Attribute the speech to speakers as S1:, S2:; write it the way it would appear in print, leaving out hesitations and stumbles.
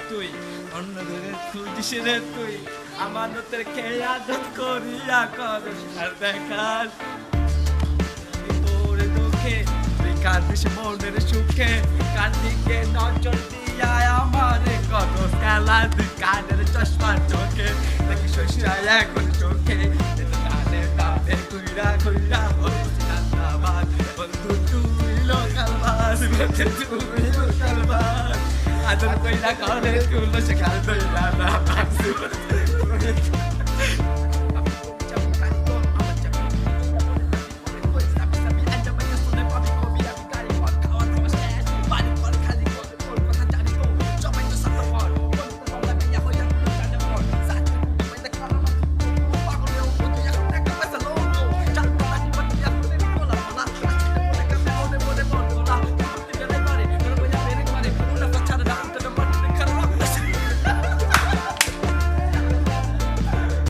S1: তুই অন্যদের খুঁজিস রে তুই আমানতের খেয়ানত করিয়া কর আর দেখাস তোর দুঃখে তুই কাঁদিস মনের সুখে কান্দিকে নজর দিয়া আমার কত খেলা তুই কানের চশমা চোখে দেখি শস্যায় এখন চোখে কানে দাবে কুইরা কুইরা বন্ধু তুই লোকাল বাস তুই লোকাল বাস আদর কইরা করে তুলো সে খেলতো না